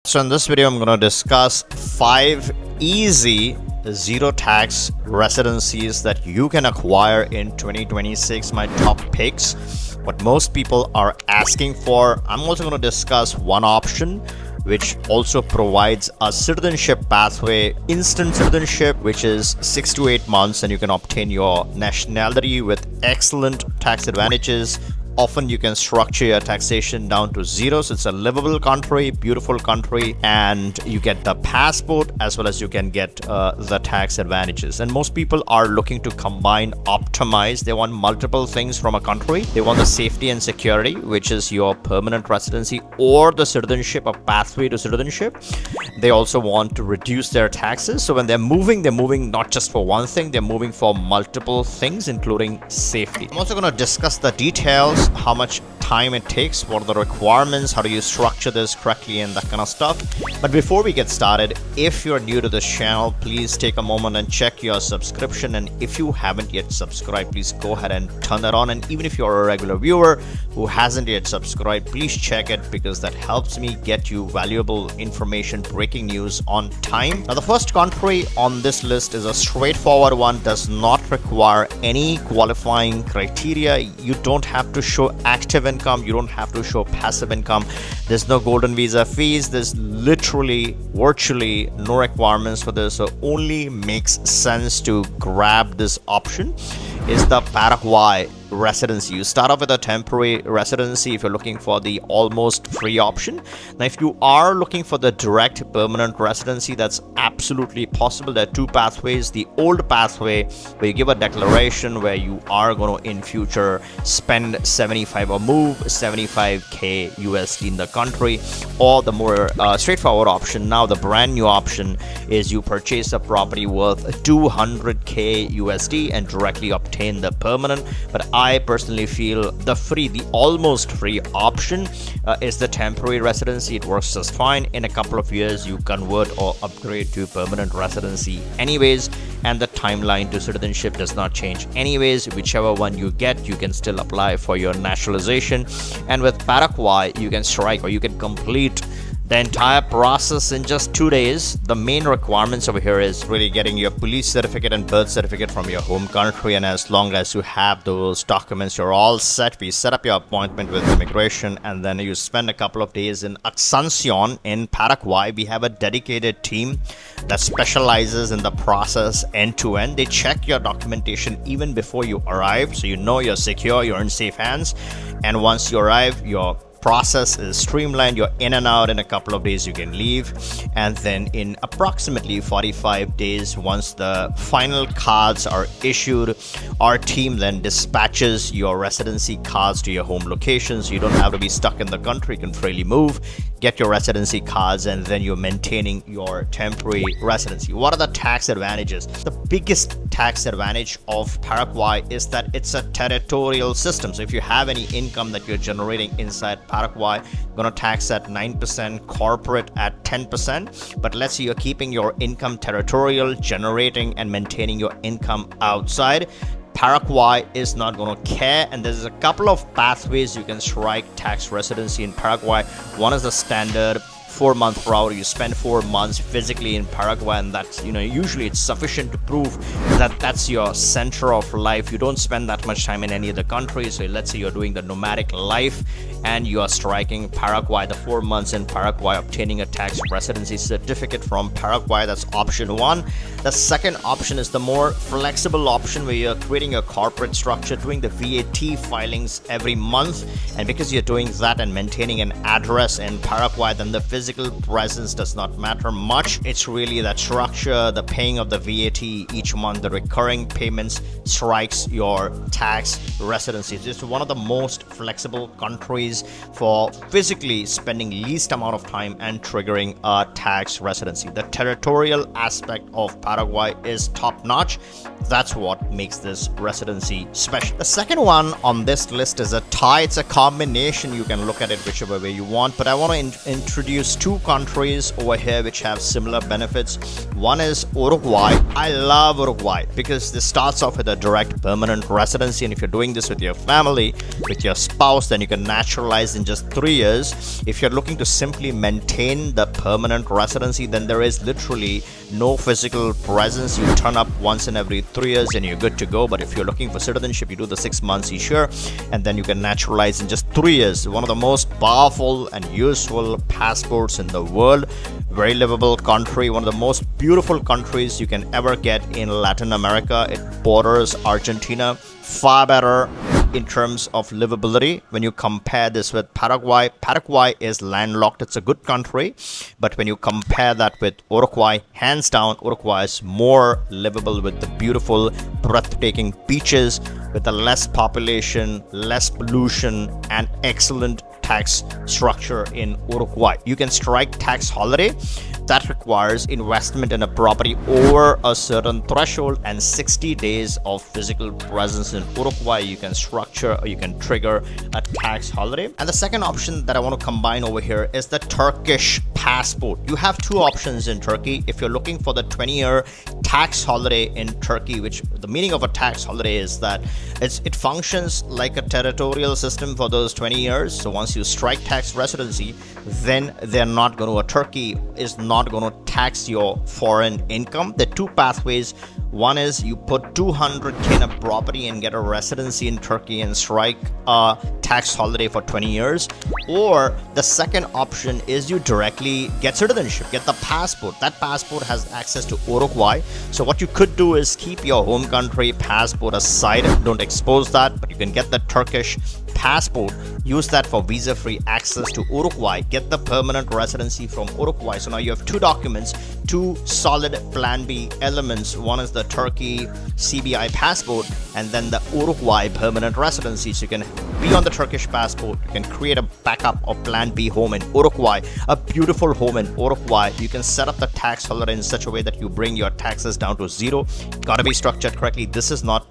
So in this video, I'm going to discuss 5 easy zero tax residencies that you can acquire in 2026. My top picks, what most people are asking for. I'm also going to discuss one option which also provides a citizenship pathway, instant citizenship, which is 6 to 8 months, and you can obtain your nationality with excellent tax advantages. Often you can structure your taxation down to zero, so it's a livable country, beautiful country, and you get the passport as well as you can get the tax advantages. And most people are looking to combine, optimize. They want multiple things from a country. They want the safety and security, which is your permanent residency or the citizenship, a pathway to citizenship. They also want to reduce their taxes. So when they're moving not just for one thing, they're moving for multiple things, including safety. I'm also going to discuss the details, how much time it takes, what are the requirements, how do you structure this correctly, and that kind of stuff. But before we get started, if you're new to this channel, please take a moment and check your subscription. And if you haven't yet subscribed, please go ahead and turn that on. And even if you're a regular viewer who hasn't yet subscribed, please check it, because that helps me get you valuable information, breaking news on time. Now, the first country on this list is a straightforward one, does not require any qualifying criteria. You don't have to show active income, you don't have to show passive income. There's no golden visa fees. There's literally virtually no requirements for this, so only makes sense to grab this option is the Paraguay residency. You start off with a temporary residency if you're looking for the almost free option. Now, if you are looking for the direct permanent residency, that's absolutely possible. There are two pathways. The old pathway, where you give a declaration where you are going to in future spend 75 or move 75k USD in the country, or the more straightforward option. Now, the brand new option is you purchase a property worth 200k USD and directly obtain the permanent. But I personally feel the almost free option is the temporary residency. It works just fine. In a couple of years, you convert or upgrade to permanent residency anyways, and the timeline to citizenship does not change anyways. Whichever one you get, you can still apply for your nationalization. And with Paraguay, you can strike or you can complete the entire process in just 2 days. The main requirements over here is really getting your police certificate and birth certificate from your home country, and as long as you have those documents, you're all set. We set up your appointment with immigration, and then you spend a couple of days in Asuncion in Paraguay. We have a dedicated team that specializes in the process end to end. They check your documentation even before you arrive, so you know you're secure, you're in safe hands. And once you arrive, your process is streamlined. You're in and out in a couple of days, you can leave. And then in approximately 45 days, once the final cards are issued, our team then dispatches your residency cards to your home location, so you don't have to be stuck in the country. You can freely move, get your residency cards, and then you're maintaining your temporary residency. What are the tax advantages? The biggest tax advantage of Paraguay is that it's a territorial system. So if you have any income that you're generating inside Paraguay, you're going to tax at 9%, corporate at 10%. But let's say you're keeping your income territorial, generating and maintaining your income outside, Paraguay is not going to care. And there's a couple of pathways you can strike tax residency in Paraguay. One is the standard 4-month route. You spend 4 months physically in Paraguay, and that's, usually it's sufficient to prove that that's your center of life. You don't spend that much time in any other country. So let's say you're doing the nomadic life and you are striking Paraguay, the 4 months in Paraguay, obtaining a tax residency certificate from Paraguay. That's option one. The second option is the more flexible option, where you're creating a corporate structure, doing the VAT filings every month. And because you're doing that and maintaining an address in Paraguay, then the physical presence does not matter much. It's really that structure, the paying of the VAT each month, the recurring payments strikes your tax residency. It's one of the most flexible countries for physically spending least amount of time and triggering a tax residency. The territorial aspect of Paraguay is top notch. That's what makes this residency special. The second one on this list is a tie. It's a combination. You can look at it whichever way you want, but I want to introduce 2 countries over here which have similar benefits. One is Uruguay. I love Uruguay because this starts off with a direct permanent residency, and if you're doing this with your family, with your spouse, then you can naturally naturalized in just 3 years. If you're looking to simply maintain the permanent residency, then there is literally no physical presence. You turn up once in every 3 years and you're good to go. But if you're looking for citizenship, you do the 6 months each year, and then you can naturalize in just 3 years. One of the most powerful and useful passports in the world. Very livable country, one of the most beautiful countries you can ever get in Latin America. It borders Argentina. Far better in terms of livability when you compare this with Paraguay. Paraguay is landlocked. It's a good country, but when you compare that with Uruguay, hands down, Uruguay is more livable with the beautiful, breathtaking beaches, with a less population, less pollution, and excellent tax structure in Uruguay. You can strike tax holiday. That requires investment in a property over a certain threshold and 60 days of physical presence in Uruguay. You can structure or you can trigger a tax holiday. And the second option that I want to combine over here is the Turkish passport. You have two options in Turkey. If you're looking for the 20-year tax holiday in Turkey, which the meaning of a tax holiday is that it functions like a territorial system for those 20 years. So once you strike tax residency, then Turkey is not going to tax your foreign income. The two pathways. One is you put 200k in a property and get a residency in Turkey and strike a tax holiday for 20 years. Or the second option is you directly get citizenship, get the passport. That passport has access to Uruguay. So what you could do is keep your home country passport aside. Don't expose that, but you can get the Turkish passport, use that for visa-free access to Uruguay, get the permanent residency from Uruguay. So now you have two documents, two solid plan B elements. One is the Turkey CBI passport and then the Uruguay permanent residency. So you can be on the Turkish passport, you can create a backup or plan B home in Uruguay, a beautiful home in Uruguay. You can set up the tax holiday in such a way that you bring your taxes down to zero. Got to be structured correctly. This is not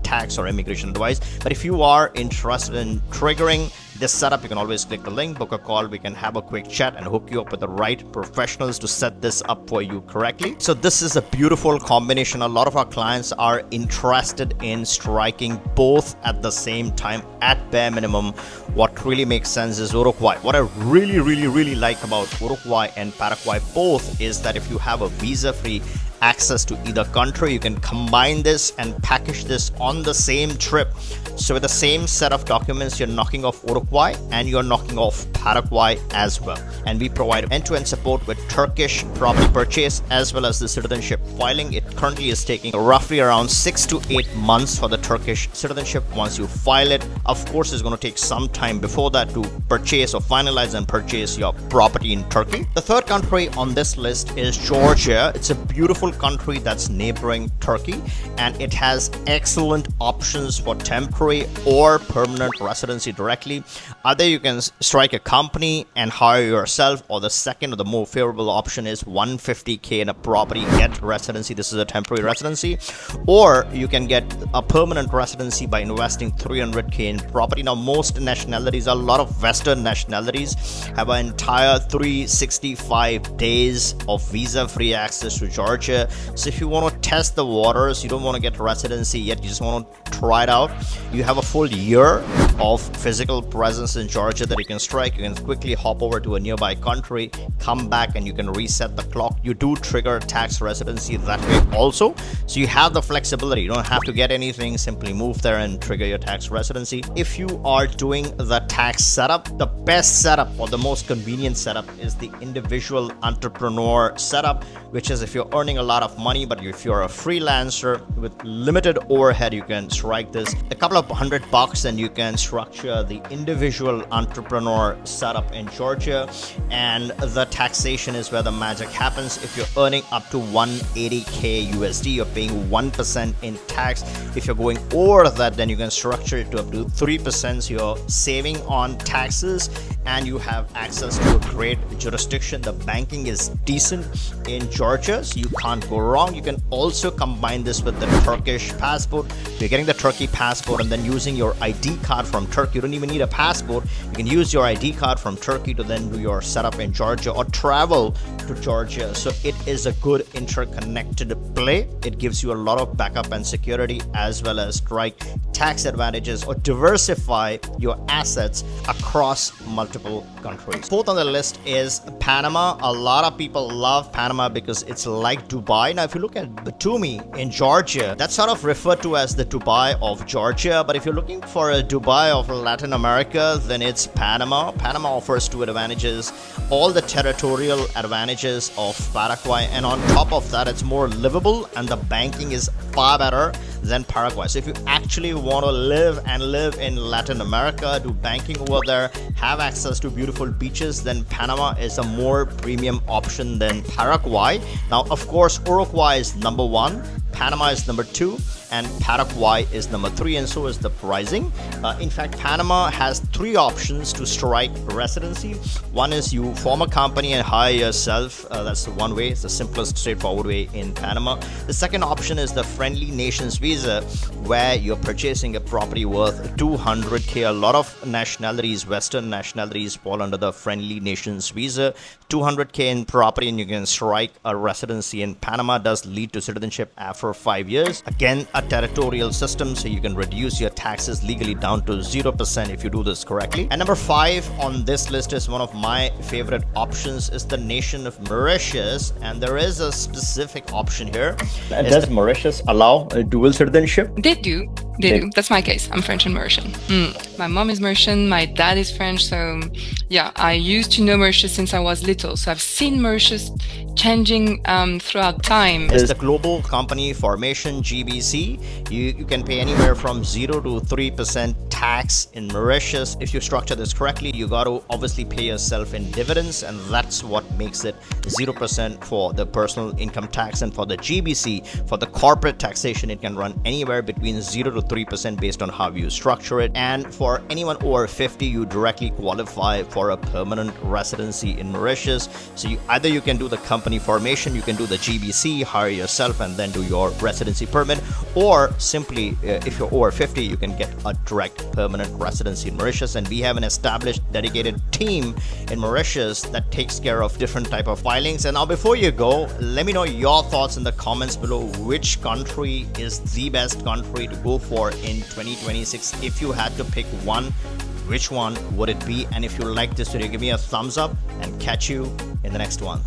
tax or immigration advice, but if you are interested in triggering this setup, you can always click the link, book a call. We can have a quick chat and hook you up with the right professionals to set this up for you correctly. So this is a beautiful combination. A lot of our clients are interested in striking both at the same time at bare minimum. What really makes sense is Uruguay. What I really like about Uruguay and Paraguay both is that if you have a visa-free access to either country, you can combine this and package this on the same trip. So with the same set of documents, you're knocking off Uruguay and you're knocking off Paraguay as well. And we provide end-to-end support with Turkish property purchase as well as the citizenship filing. It currently is taking roughly around 6 to 8 months for the Turkish citizenship. Once you file it, of course, it's going to take some time before that to purchase or finalize and purchase your property in Turkey. The third country on this list is Georgia. It's a beautiful country that's neighboring Turkey, and it has excellent options for temporary or permanent residency directly. Either you can strike a company and hire yourself, or the second or the more favorable option is 150k in a property, get residency. This is a temporary residency. Or you can get a permanent residency by investing 300k in property. Now most nationalities, a lot of Western nationalities, have an entire 365 days of visa-free access to Georgia. So if you want to test the waters, you don't want to get residency yet, you just want to try it out, you have a full year of physical presence in Georgia that you can strike. You can quickly hop over to a nearby country, come back, and you can reset the clock. You do trigger tax residency that way also. So you have the flexibility. You don't have to get anything, simply move there and trigger your tax residency. If you are doing the tax setup, the best setup or the most convenient setup is the individual entrepreneur setup, which is if you're earning a lot of money, but if you're a freelancer with limited overhead, you can strike this. A couple of $100 and you can structure the individual entrepreneur setup in Georgia, and the taxation is where the magic happens. If you're earning up to 180k USD, you're paying 1% in tax. If you're going over that, then you can structure it to up to 3%. So you're saving on taxes and you have access to a great jurisdiction. The banking is decent in Georgia, so you can't go wrong. You can also combine this with the Turkish passport. You're getting the Turkey passport and then using your ID card from Turkey. You don't even need a passport. You can use your ID card from Turkey to then do your setup in Georgia or travel to Georgia. So it is a good interconnected play. It gives you a lot of backup and security as well as strike tax advantages or diversify your assets across multiple countries. Fourth on the list is Panama. A lot of people love Panama because it's like Dubai. Now, if you look at Batumi in Georgia, that's sort of referred to as the Dubai of Georgia. But if you're looking for a Dubai of Latin America, then it's Panama. Panama offers two advantages: all the territorial advantages of Paraguay, and on top of that, it's more livable and the banking is far better than Paraguay. So if you actually want to live in Latin America, do banking over there, have access to beautiful beaches, then Panama is a more premium option than Paraguay. Now, of course, Uruguay is number one, Panama is number two, and Paraguay is number three, and so is the pricing. In fact, Panama has three options to strike residency. One is you form a company and hire yourself. That's the one way. It's the simplest, straightforward way in Panama. The second option is the friendly nations visa, where you're purchasing a property worth 200K. A lot of nationalities, Western nationalities, fall under the friendly nations visa. 200K in property and you can strike a residency in Panama. Does lead to citizenship after 5 years. Again, a territorial system, so you can reduce your taxes legally down to 0% if you do this correctly. And number 5 on this list is one of my favorite options, is the nation of Mauritius, and there is a specific option here. Does Mauritius allow a dual citizenship? They do. That's my case. I'm French and Mauritian. My mom is Mauritian, my dad is French, so yeah, I used to know Mauritius since I was little, so I've seen Mauritius changing throughout time. It's the global company formation, GBC. You can pay anywhere from 0 to 3% tax in Mauritius. If you structure this correctly, you got to obviously pay yourself in dividends, and that's what makes it 0% for the personal income tax. And for the GBC, for the corporate taxation, it can run anywhere between 0 to 3% based on how you structure it. And for anyone over 50, you directly qualify for a permanent residency in Mauritius. So either you can do the company formation, you can do the GBC, hire yourself, and then do your residency permit, or simply if you're over 50, you can get a direct permanent residency in Mauritius. And we have an established dedicated team in Mauritius that takes care of different type of filings. And now, before you go, let me know your thoughts in the comments below. Which country is the best country to go for in 2026? If you had to pick one, which one would it be? And if you like this video, give me a thumbs up, and catch you in the next one.